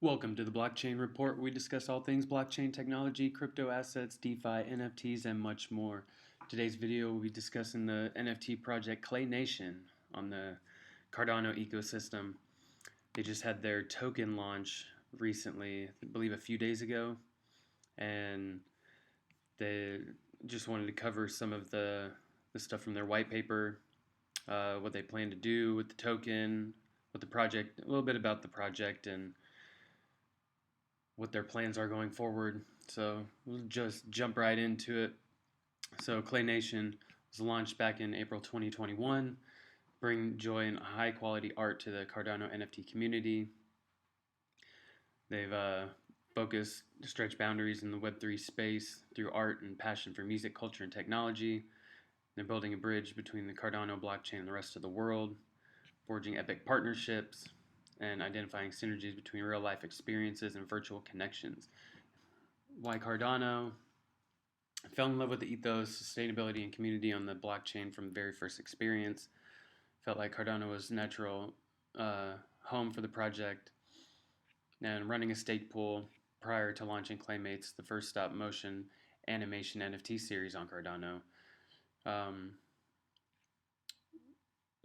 Welcome to the Blockchain Report, where we discuss all things blockchain technology, crypto assets, DeFi, NFTs, and much more. Today's video, we'll be discussing the NFT project Clay Nation on the Cardano ecosystem. They just had their token launch recently, I believe a few days ago, and they just wanted to cover some of the stuff from their white paper, what they plan to do with the token, what the project, a little bit about the project, and what their plans are going forward. So we'll just jump right into it. So Clay Nation was launched back in April 2021, bring joy and high quality art to the Cardano NFT community. They've focused to stretch boundaries in the Web3 space through art and passion for music, culture, and technology. They're building a bridge between the Cardano blockchain and the rest of the world, forging epic partnerships, and identifying synergies between real life experiences and virtual connections. Why Cardano? I fell in love with the ethos, sustainability, and community on the blockchain from the very first experience. Felt like Cardano was a natural home for the project. And running a stake pool prior to launching Claymates, the first stop motion animation NFT series on Cardano.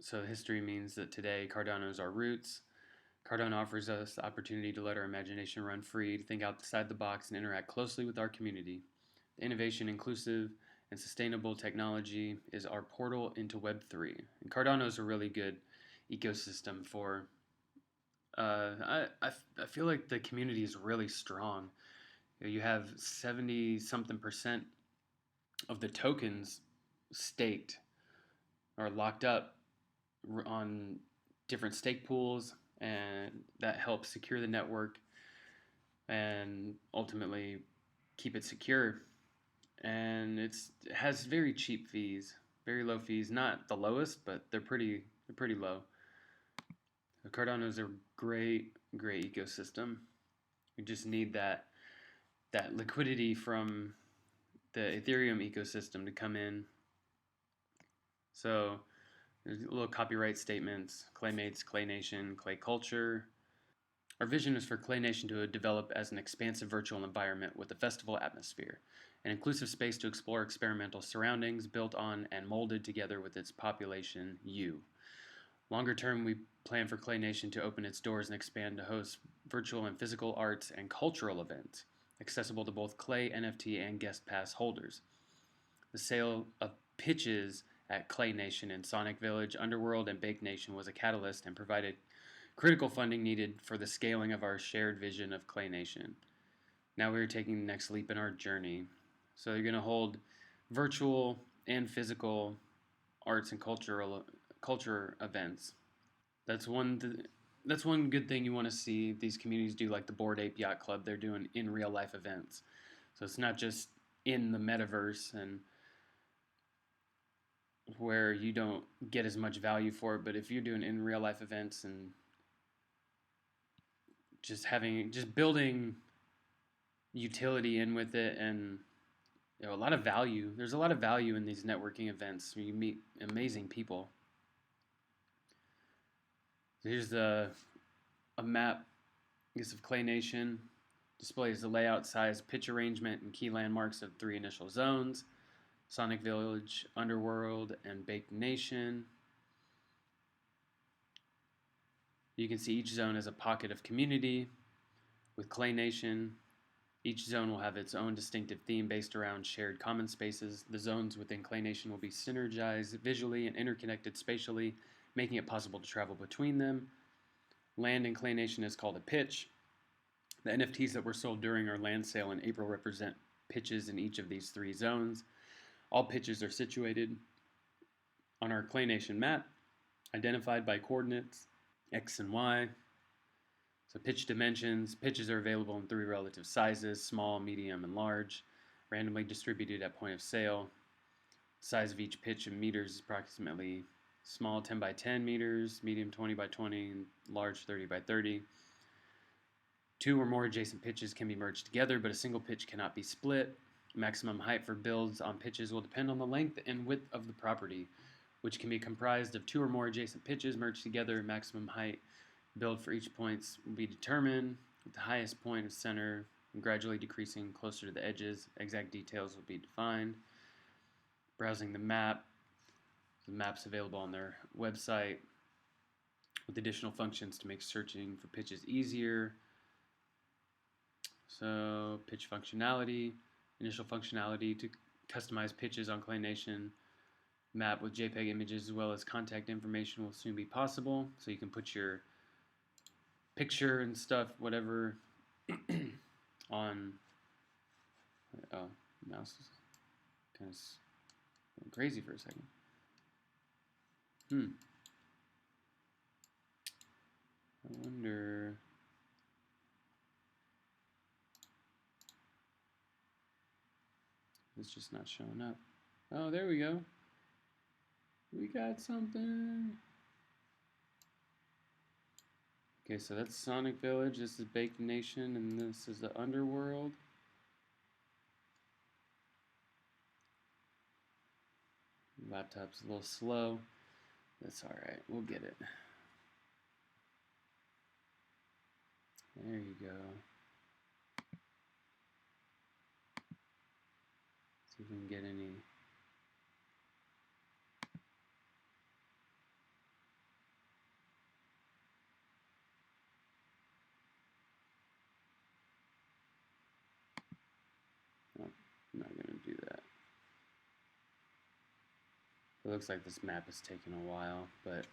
So history means that today Cardano is our roots. Cardano offers us the opportunity to let our imagination run free, to think outside the box, and interact closely with our community. The innovation, inclusive, and sustainable technology is our portal into Web3. And Cardano is a really good ecosystem for. I feel like the community is really strong. You have 70 something percent of the tokens staked or locked up on different stake pools, and that helps secure the network and ultimately keep it secure. And it has very cheap fees, very low fees, not the lowest, but they're pretty low. Cardano is a great ecosystem. We just need that liquidity from the Ethereum ecosystem to come in. So there's little copyright statements: Claymates, Clay Nation, Clay Culture. Our vision is for Clay Nation to develop as an expansive virtual environment with a festival atmosphere, an inclusive space to explore experimental surroundings built on and molded together with its population, you. Longer term, we plan for Clay Nation to open its doors and expand to host virtual and physical arts and cultural events, accessible to both Clay, NFT, and Guest Pass holders. The sale of pitches at Clay Nation in Sonic Village, Underworld, and Bake Nation was a catalyst and provided critical funding needed for the scaling of our shared vision of Clay Nation. Now we are taking the next leap in our journey. So you're going to hold virtual and physical arts and culture events. That's one good thing you want to see these communities do, like the Bored Ape Yacht Club. They're doing in real life events. So it's not just in the metaverse and where you don't get as much value for it, but if you're doing in real life events and just building utility in with it, and a lot of value. There's a lot of value in these networking events where you meet amazing people. Here's a map, I guess, of Clay Nation. Displays the layout, size, pitch arrangement, and key landmarks of 3 initial zones: Sonic Village, Underworld, and Baked Nation. You can see each zone as a pocket of community. With Clay Nation, each zone will have its own distinctive theme based around shared common spaces. The zones within Clay Nation will be synergized visually and interconnected spatially, making it possible to travel between them. Land in Clay Nation is called a pitch. The NFTs that were sold during our land sale in April represent pitches in each of these 3 zones. All pitches are situated on our Clay Nation map, identified by coordinates X and Y. So pitch dimensions. Pitches are available in 3 relative sizes: small, medium, and large, randomly distributed at point of sale. Size of each pitch in meters is approximately small 10 by 10 meters, medium 20 by 20, and large 30 by 30. 2 or more adjacent pitches can be merged together, but a single pitch cannot be split. Maximum height for builds on pitches will depend on the length and width of the property, which can be comprised of 2 or more adjacent pitches merged together. Maximum height build for each points will be determined with the highest point of center and gradually decreasing closer to the edges. Exact details will be defined. Browsing the map. The map's available on their website with additional functions to make searching for pitches easier. So pitch functionality, initial functionality to customize pitches on Clay Nation. Map with JPEG images as well as contact information will soon be possible. So you can put your picture and stuff, whatever, on. Oh, mouse is kind of going crazy for a second. I wonder. It's just not showing up. Oh, there we go. We got something. Okay, so that's Sonic Village, this is Baked Nation, and this is the Underworld. Laptop's a little slow. That's alright, we'll get it. There you go. See if we can get any. No, I'm not going to do that. It looks like this map is taking a while, but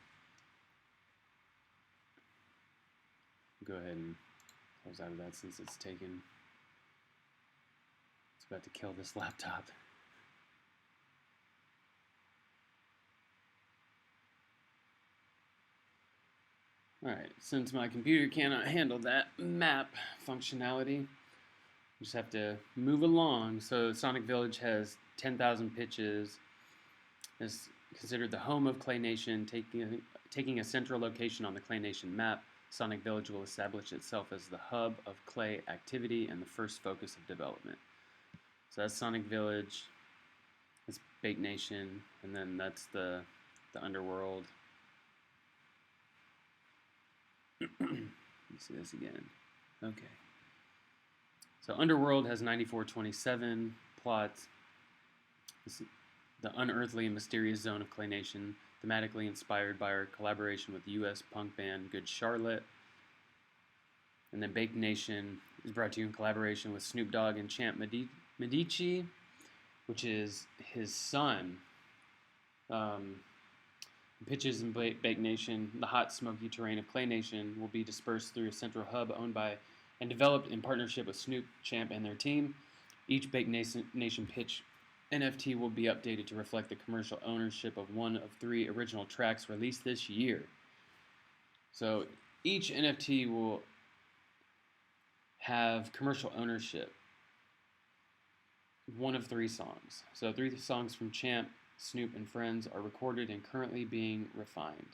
go ahead and close out of that since it's taken. It's about to kill this laptop. Alright, since my computer cannot handle that map functionality, we just have to move along. So Sonic Village has 10,000 pitches. It's considered the home of Clay Nation, taking a central location on the Clay Nation map. Sonic Village will establish itself as the hub of Clay activity and the first focus of development. So that's Sonic Village, that's Baked Nation, and then that's the Underworld. Let me see this again. Okay. So Underworld has 9427 plots. This is the unearthly and mysterious zone of Clay Nation, thematically inspired by our collaboration with U.S. punk band Good Charlotte. And then Baked Nation is brought to you in collaboration with Snoop Dogg and Champ Medici, which is his son. Pitches in Baked Nation, the hot, smoky terrain of Clay Nation will be dispersed through a central hub owned by and developed in partnership with Snoop, Champ, and their team. Each Baked Nation pitch NFT will be updated to reflect the commercial ownership of one of 3 original tracks released this year. So each NFT will have commercial ownership of one of 3 songs. So 3 songs from Champ, Snoop, and Friends are recorded and currently being refined.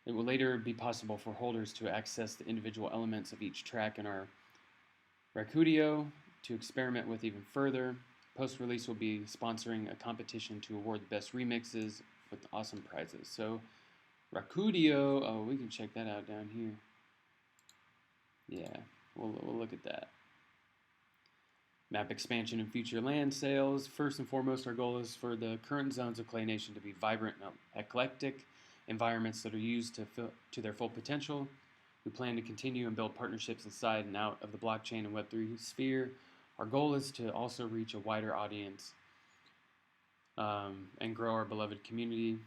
It will later be possible for holders to access the individual elements of each track in our Rakudio to experiment with even further. Post-release will be sponsoring a competition to award the best remixes with awesome prizes. So Rakudio, oh, we can check that out down here. Yeah, we'll look at that. Map expansion and future land sales. First and foremost, our goal is for the current zones of Clay Nation to be vibrant and eclectic environments that are used to their full potential. We plan to continue and build partnerships inside and out of the blockchain and Web3 sphere. Our goal is to also reach a wider audience and grow our beloved community.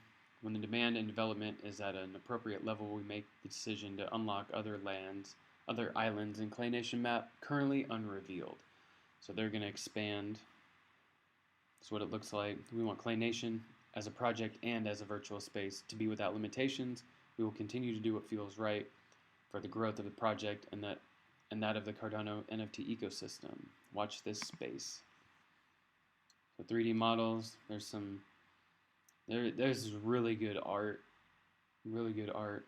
When the demand and development is at an appropriate level, we make the decision to unlock other islands in Clay Nation map currently unrevealed. So they're going to expand. That's what it looks like. We want Clay Nation as a project and as a virtual space to be without limitations. We will continue to do what feels right for the growth of the project and that of the Cardano NFT ecosystem. Watch this space. So 3D models. There's really good art. Really good art.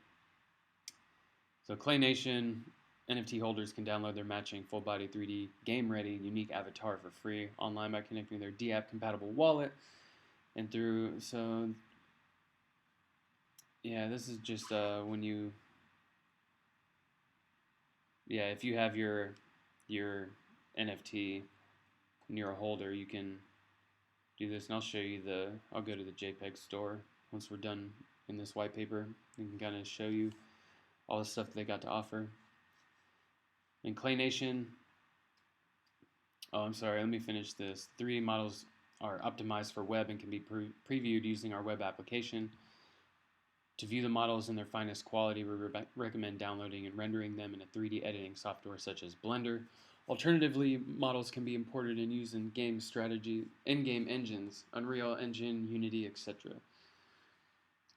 So Clay Nation NFT holders can download their matching full-body 3D game-ready unique avatar for free online by connecting their DApp compatible wallet and through. So yeah, this is just when you yeah, if you have your NFT and you're a holder, you can do this, and I'll show you I'll go to the JPEG store once we're done in this white paper. I can kind of show you all the stuff they got to offer. In Clay Nation, oh, I'm sorry, let me finish this. 3D models are optimized for web and can be previewed using our web application. To view the models in their finest quality, we recommend downloading and rendering them in a 3D editing software such as Blender. Alternatively, models can be imported and used in game strategy, in-game engines, Unreal Engine, Unity, etc.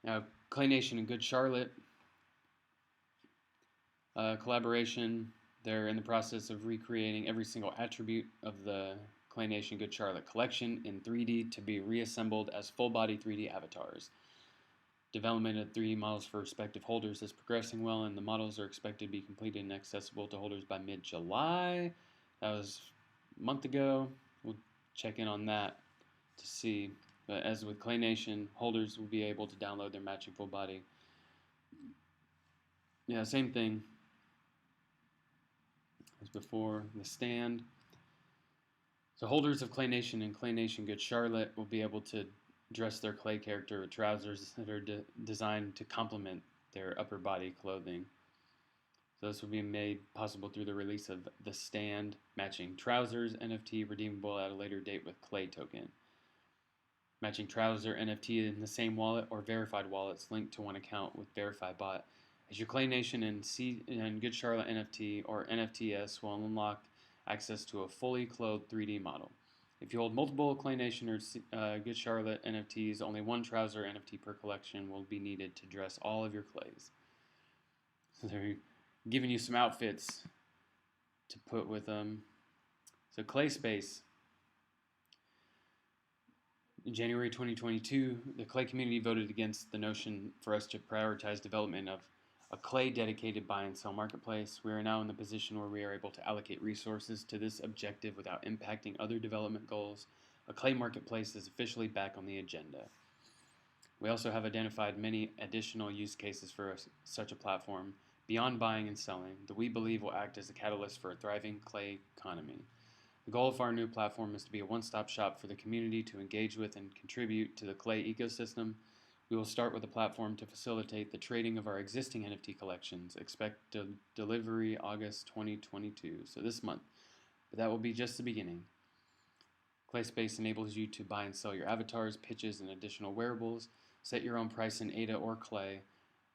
Now, Clay Nation and Good Charlotte collaboration. They're in the process of recreating every single attribute of the Clay Nation Good Charlotte collection in 3D to be reassembled as full-body 3D avatars. Development of 3D models for respective holders is progressing well, and the models are expected to be completed and accessible to holders by mid-July. That was a month ago. We'll check in on that to see. But as with Clay Nation, holders will be able to download their matching full body. Yeah, same thing as before. The stand. So holders of Clay Nation and Clay Nation Good Charlotte will be able to dress their clay character with trousers that are designed to complement their upper body clothing. So this will be made possible through the release of the stand matching trousers NFT redeemable at a later date with clay token. Matching trouser NFT in the same wallet or verified wallets linked to one account with verified bot. As your Clay Nation and Good Charlotte NFT or NFTs will unlock access to a fully clothed 3D model. If you hold multiple Clay Nation or Good Charlotte NFTs, only one trouser NFT per collection will be needed to dress all of your clays. So they're giving you some outfits to put with them. So Clay Space. In January 2022, the Clay community voted against the notion for us to prioritize development of a Clay dedicated buy and sell marketplace. We are now in the position where we are able to allocate resources to this objective without impacting other development goals. A Clay marketplace is officially back on the agenda. We also have identified many additional use cases for such a platform beyond buying and selling that we believe will act as a catalyst for a thriving Clay economy. The goal of our new platform is to be a one-stop shop for the community to engage with and contribute to the Clay ecosystem. We will start with a platform to facilitate the trading of our existing NFT collections. Expect delivery August 2022, so this month. But that will be just the beginning. ClaySpace enables you to buy and sell your avatars, pitches, and additional wearables. Set your own price in ADA or Clay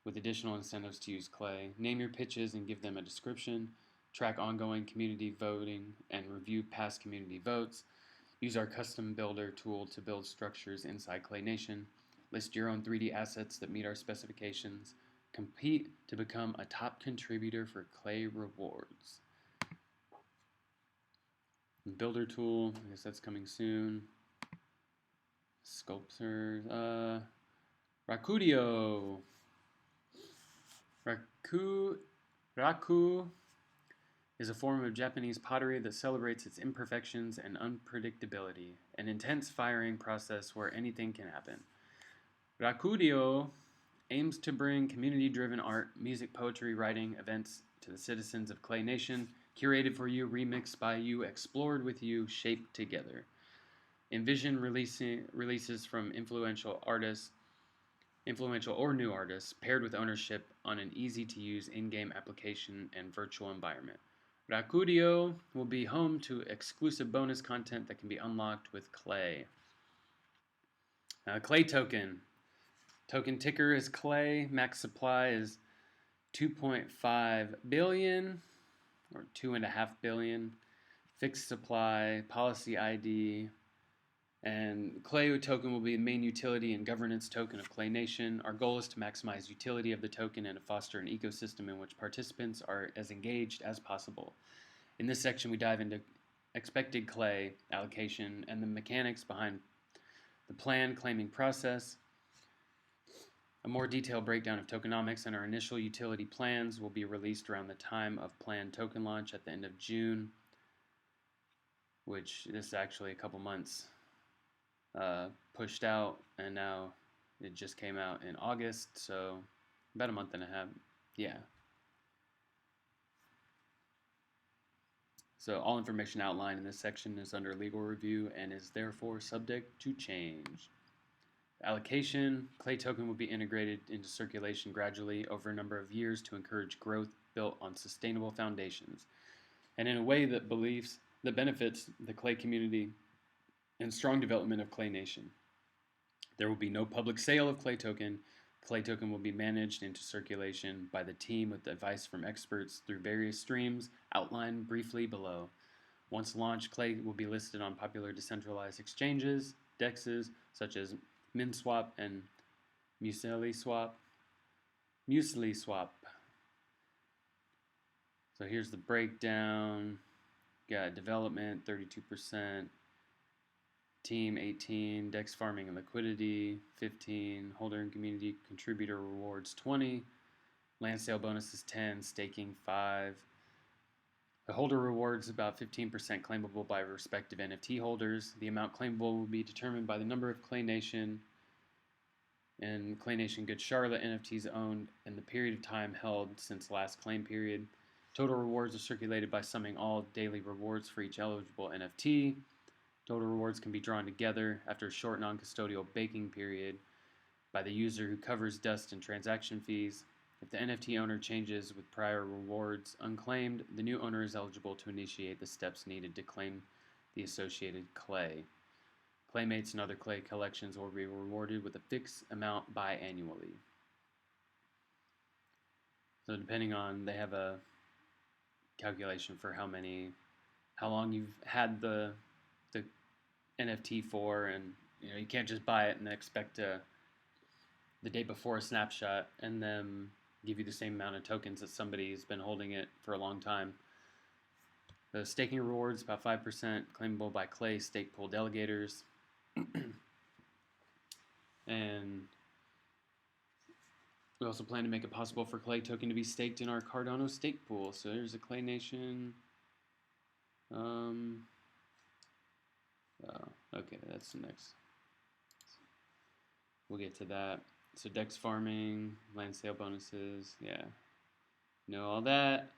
with additional incentives to use Clay. Name your pitches and give them a description. Track ongoing community voting and review past community votes. Use our custom builder tool to build structures inside Clay Nation. List your own 3D assets that meet our specifications. Compete to become a top contributor for Clay rewards. Builder tool, I guess that's coming soon. Sculptors, Rakudio. Raku is a form of Japanese pottery that celebrates its imperfections and unpredictability, an intense firing process where anything can happen. Rakudio aims to bring community-driven art, music, poetry, writing, events to the citizens of Clay Nation, curated for you, remixed by you, explored with you, shaped together. Envision releases from influential or new artists, paired with ownership on an easy-to-use in-game application and virtual environment. Rakudio will be home to exclusive bonus content that can be unlocked with Clay. Clay token. Token ticker is Clay. Max supply is 2.5 billion or 2.5 billion. Fixed supply, policy ID, and Clay token will be the main utility and governance token of Clay Nation. Our goal is to maximize utility of the token and to foster an ecosystem in which participants are as engaged as possible. In this section, we dive into expected Clay allocation and the mechanics behind the planned claiming process. A more detailed breakdown of tokenomics and our initial utility plans will be released around the time of planned token launch at the end of June, which is actually a couple months pushed out, and now it just came out in August, so about a month and a half. Yeah. So all information outlined in this section is under legal review and is therefore subject to change. Allocation, clay token will be integrated into circulation gradually over a number of years to encourage growth built on sustainable foundations, and in a way that benefits the clay community and strong development of Clay Nation. There will be no public sale of clay token. Clay token will be managed into circulation by the team with advice from experts through various streams outlined briefly below. Once launched, clay will be listed on popular decentralized exchanges, DEXs, such as MinSwap and MuesliSwap. So here's the breakdown. Got development 32%, team 18, DEX farming and liquidity 15, holder and community contributor rewards 20, land sale bonuses 10, staking 5. The holder rewards about 15% claimable by respective NFT holders. The amount claimable will be determined by the number of Clay Nation and Clay Nation Good Charlotte NFTs owned and the period of time held since last claim period. Total rewards are circulated by summing all daily rewards for each eligible NFT. Total rewards can be drawn together after a short non-custodial baking period by the user who covers dust and transaction fees. If the NFT owner changes with prior rewards unclaimed, the new owner is eligible to initiate the steps needed to claim the associated clay. Claymates and other clay collections will be rewarded with a fixed amount biannually. So depending on, they have a calculation for how long you've had the NFT for, and you can't just buy it and expect the day before a snapshot and then give you the same amount of tokens that somebody's been holding it for a long time. The staking rewards about 5% claimable by Clay stake pool delegators. And we also plan to make it possible for Clay token to be staked in our Cardano stake pool. So there's a Clay Nation. Okay, that's the next. We'll get to that. So DEX farming, land sale bonuses, yeah. Know all that.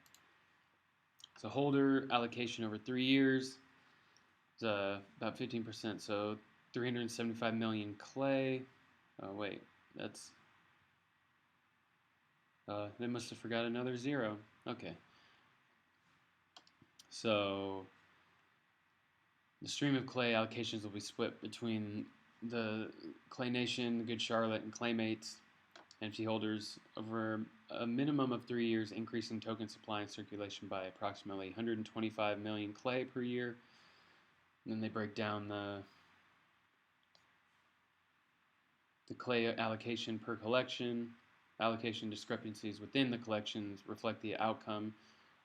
So holder allocation over 3 years is about 15%. So 375 million clay. Oh wait, that's. They must have forgot another zero. Okay. So the stream of clay allocations will be split between the Clay Nation, the Good Charlotte, and Claymates NFT holders over a minimum of 3 years, increasing token supply and circulation by approximately 125 million clay per year. And then they break down the clay allocation per collection. Allocation discrepancies within the collections reflect the outcome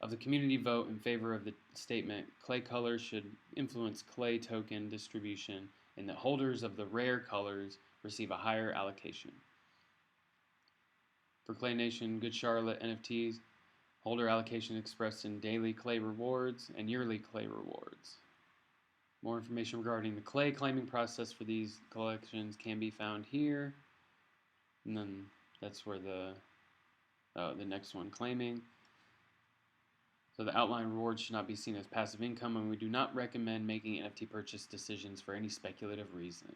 of the community vote in favor of the statement, clay colors should influence clay token distribution, and that holders of the rare colors receive a higher allocation. For Clay Nation Good Charlotte NFTs, holder allocation expressed in daily clay rewards and yearly clay rewards. More information regarding the clay claiming process for these collections can be found here. And then that's where the next one, claiming. So the outline rewards should not be seen as passive income, and we do not recommend making NFT purchase decisions for any speculative reason.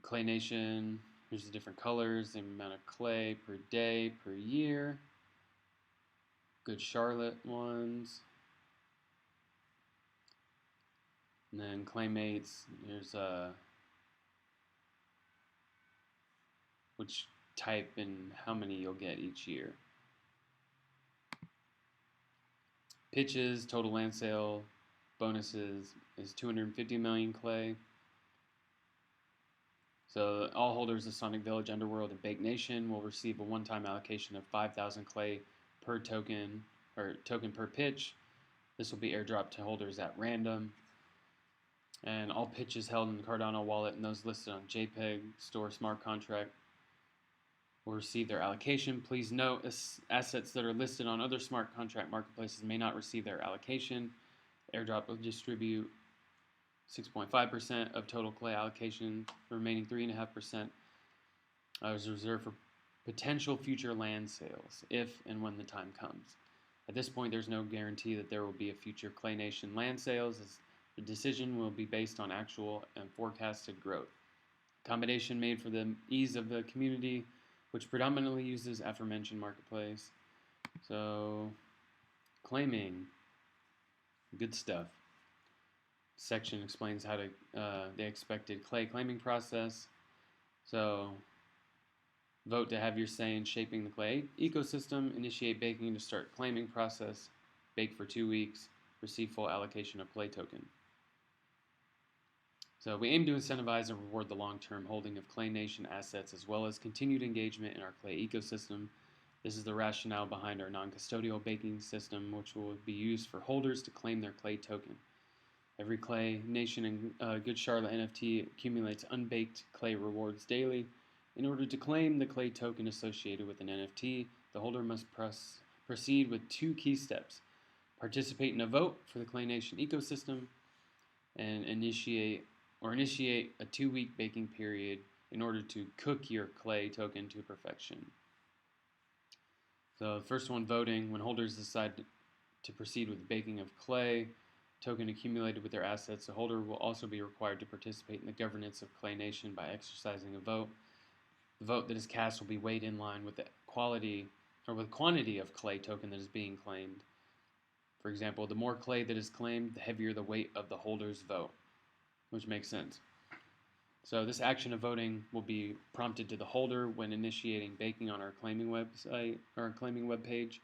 Clay Nation, here's the different colors, the amount of clay per day, per year. Good Charlotte ones. And then Claymates, here's which type and how many you'll get each year. Pitches, total land sale bonuses is 250 million clay. So all holders of Sonic Village, Underworld, and Bake Nation will receive a one-time allocation of 5,000 clay per token, or token per pitch. This will be airdropped to holders at random. And all pitches held in the Cardano wallet and those listed on JPEG Store smart contract will receive their allocation. Please note, assets that are listed on other smart contract marketplaces may not receive their allocation. Airdrop will distribute 6.5% of total clay allocation. The remaining 3.5% is reserved for potential future land sales, if and when the time comes. At this point, there's no guarantee that there will be a future Clay Nation land sales, as the decision will be based on actual and forecasted growth. Accommodation made for the ease of the community, which predominantly uses aforementioned marketplace. So, claiming, good stuff. Section explains how to the expected clay claiming process. So, vote to have your say in shaping the clay ecosystem. Initiate baking to start claiming process. Bake for 2 weeks. Receive full allocation of clay token. So we aim to incentivize and reward the long-term holding of Clay Nation assets as well as continued engagement in our clay ecosystem. This is the rationale behind our non-custodial baking system, which will be used for holders to claim their clay token. Every Clay Nation and Good Charlotte NFT accumulates unbaked clay rewards daily. In order to claim the clay token associated with an NFT, the holder must proceed with 2 key steps: participate in a vote for the Clay Nation ecosystem, and initiate a 2-week baking period in order to cook your clay token to perfection. So the first one, voting. When holders decide to proceed with baking of clay token accumulated with their assets, the holder will also be required to participate in the governance of Clay Nation by exercising a vote. The vote that is cast will be weighed in line with the quantity of clay token that is being claimed. For example, the more clay that is claimed, the heavier the weight of the holder's vote, which makes sense. So this action of voting will be prompted to the holder when initiating baking on our claiming website or our claiming webpage.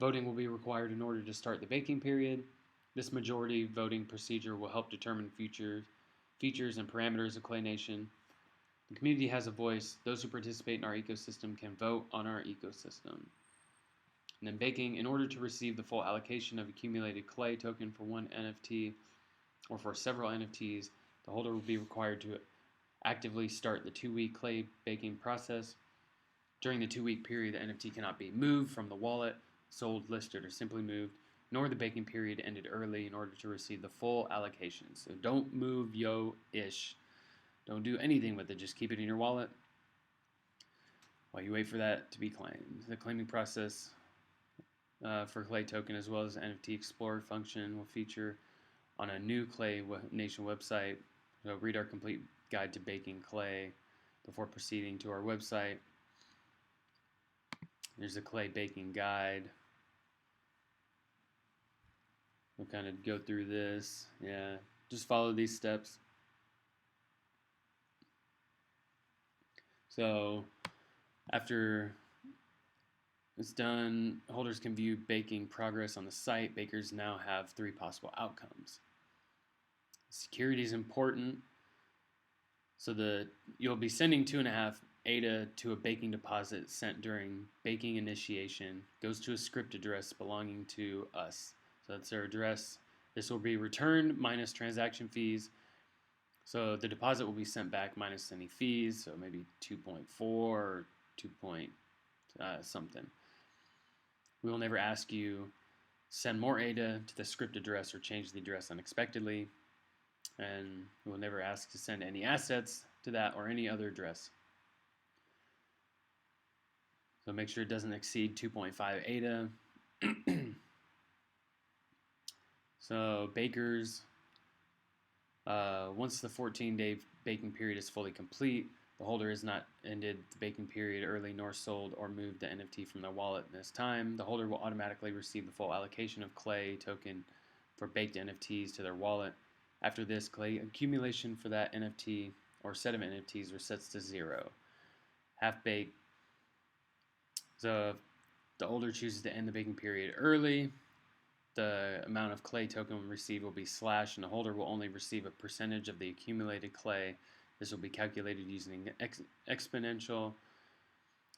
Voting will be required in order to start the baking period. This majority voting procedure will help determine features and parameters of Clay Nation. The community has a voice. Those who participate in our ecosystem can vote on our ecosystem. And then baking. In order to receive the full allocation of accumulated clay token for one NFT or for several NFTs, the holder will be required to actively start the 2-week clay baking process. During the 2-week period, the NFT cannot be moved from the wallet, sold, listed, or simply moved, nor the baking period ended early in order to receive the full allocation. So don't move yo-ish. Don't do anything with it. Just keep it in your wallet while you wait for that to be claimed. The claiming process for Clay token as well as the NFT Explorer function will feature on a new Clay Nation website. So read our complete guide to baking clay before proceeding to our website. There's a clay baking guide. We'll kind of go through this. Yeah, just follow these steps. So after it's done, holders can view baking progress on the site. Bakers now have 3 possible outcomes. Security is important. So you'll be sending 2.5 ADA to a baking deposit sent during baking initiation. Goes to a script address belonging to us. So that's their address. This will be returned minus transaction fees. So the deposit will be sent back minus any fees. So maybe 2.4 or 2 point something. We will never ask you send more ADA to the script address or change the address unexpectedly. And we will never ask to send any assets to that or any other address. So make sure it doesn't exceed 2.5 ADA. So bakers, once the 14-day baking period is fully complete, the holder has not ended the baking period early nor sold or moved the NFT from their wallet in this time. The holder will automatically receive the full allocation of clay token for baked NFTs to their wallet. After this, clay accumulation for that NFT or set of NFTs resets to 0. Half-baked. So if the holder chooses to end the baking period early, the amount of clay token received will be slashed, and the holder will only receive a percentage of the accumulated clay. This will be calculated using an exponential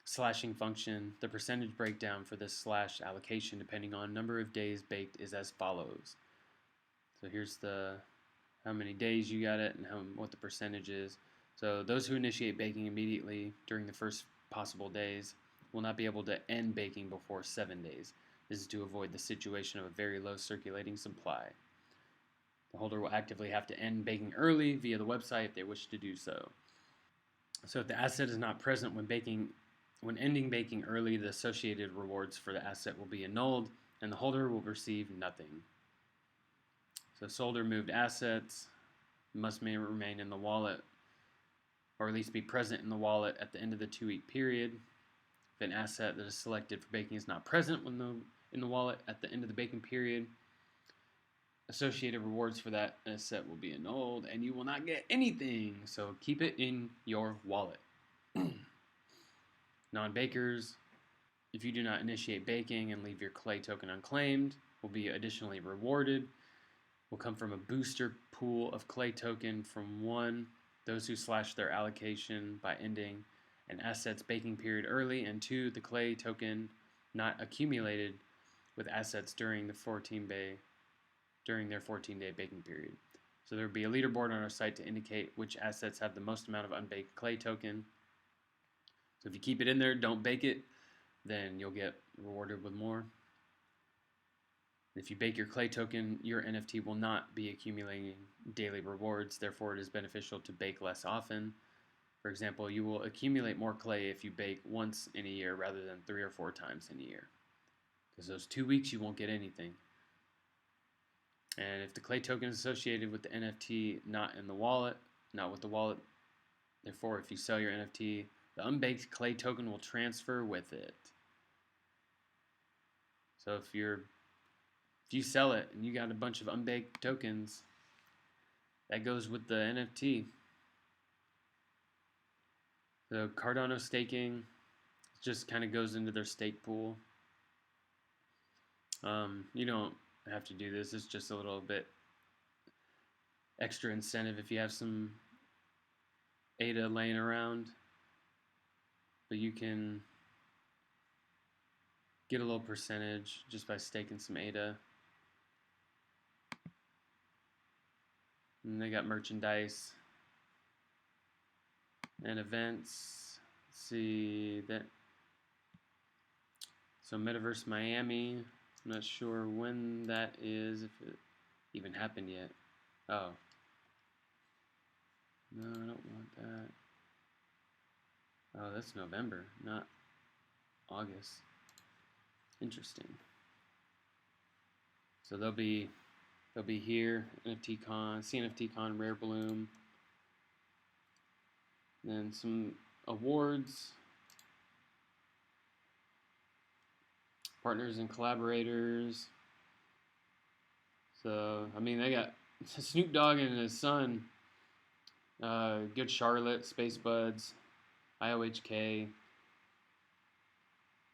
slashing function. The percentage breakdown for this slash allocation, depending on number of days baked, is as follows. So here's how many days you got it and what the percentage is. So those who initiate baking immediately during the first possible days will not be able to end baking before 7 days. This is to avoid the situation of a very low circulating supply. The holder will actively have to end baking early via the website if they wish to do so. So if the asset is not present when ending baking early, the associated rewards for the asset will be annulled. and the holder will receive nothing. So sold or moved assets must remain in the wallet, or at least be present in the wallet at the end of the 2-week period. If an asset that is selected for baking is not present in the wallet at the end of the baking period, associated rewards for that asset will be annulled and you will not get anything. So keep it in your wallet. Non-bakers, if you do not initiate baking and leave your clay token unclaimed, will be additionally rewarded. Will come from a booster pool of clay token from 1, those who slash their allocation by ending an asset's baking period early, and 2, the clay token not accumulated with assets during their 14-day baking period. So there will be a leaderboard on our site to indicate which assets have the most amount of unbaked clay token. So if you keep it in there, don't bake it, then you'll get rewarded with more. If you bake your clay token, your NFT will not be accumulating daily rewards. Therefore, it is beneficial to bake less often. For example, you will accumulate more clay if you bake once in a year rather than 3 or 4 times in a year. Because those 2 weeks, you won't get anything. And if the clay token is associated with the NFT not in the wallet, not with the wallet, therefore, if you sell your NFT, the unbaked clay token will transfer with it. So if you sell it and you got a bunch of unbaked tokens, that goes with the NFT. The Cardano staking just kind of goes into their stake pool. You don't have to do this. It's just a little bit extra incentive if you have some ADA laying around. But you can get a little percentage just by staking some ADA. And they got merchandise and events. Let's see that. So Metaverse Miami. I'm not sure when that is, if it even happened yet. Oh. No, I don't want that. Oh, that's November, not August. Interesting. So they'll be here, NFT Con, CNFT Con, Rare Bloom. Then some awards, partners and collaborators. So, I mean, they got Snoop Dogg and his son, Good Charlotte, Space Buds, IOHK.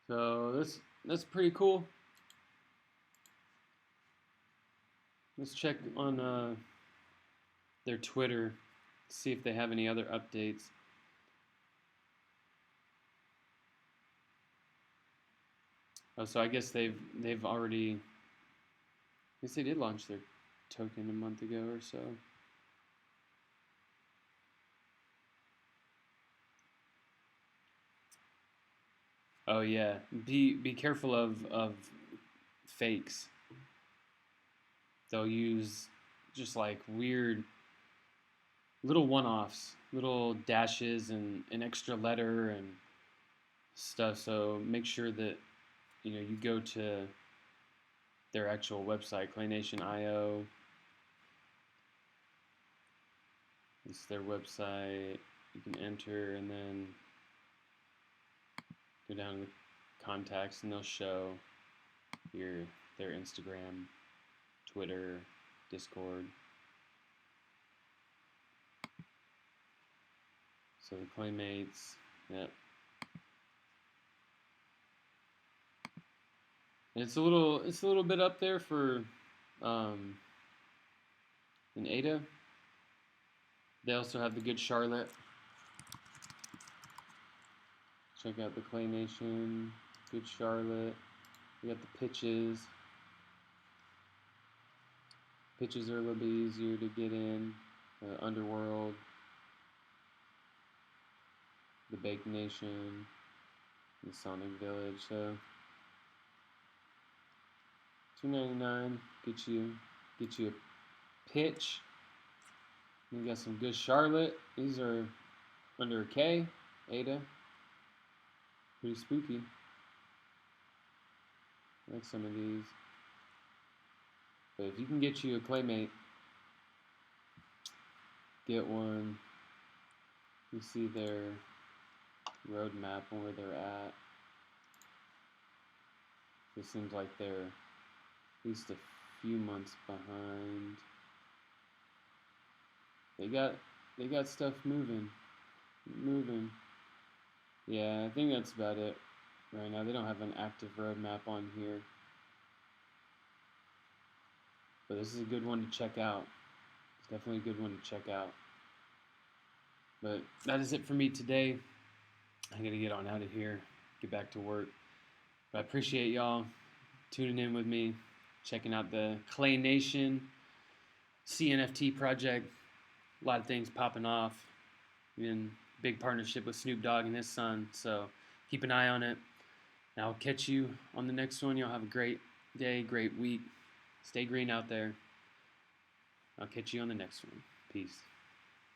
So that's pretty cool. Let's check on their Twitter, see if they have any other updates. Oh, so I guess they've already. I guess they did launch their token a month ago or so. Oh yeah, be careful of fakes. They'll use just like weird little one-offs, little dashes and an extra letter and stuff. So make sure that you go to their actual website, Clay Nation IO. It's their website. You can enter and then go down to the contacts, and they'll show their Instagram, Twitter, Discord. So the Claymates, yep. And it's a little bit up there for an ADA. They also have the Good Charlotte. Check out the Clay Nation, Good Charlotte. We got the pitches. Pitches are a little bit easier to get in. Underworld, the Bake Nation, the Sonic Village. So $2.99 get you a pitch. You got some Good Charlotte. These are under a K, ADA. Pretty spooky. I like some of these. But if you can get you a Claymate, get one. You see their roadmap and where they're at. It seems like they're at least a few months behind. They got stuff moving. Yeah, I think that's about it right now. They don't have an active roadmap on here. But this is a good one to check out. It's definitely a good one to check out. But that is it for me today. I gotta get on out of here, get back to work. But I appreciate y'all tuning in with me, checking out the Clay Nation CNFT project. A lot of things popping off. In big partnership with Snoop Dogg and his son. So keep an eye on it. And I'll catch you on the next one. Y'all have a great day, great week. Stay green out there. I'll catch you on the next one. Peace.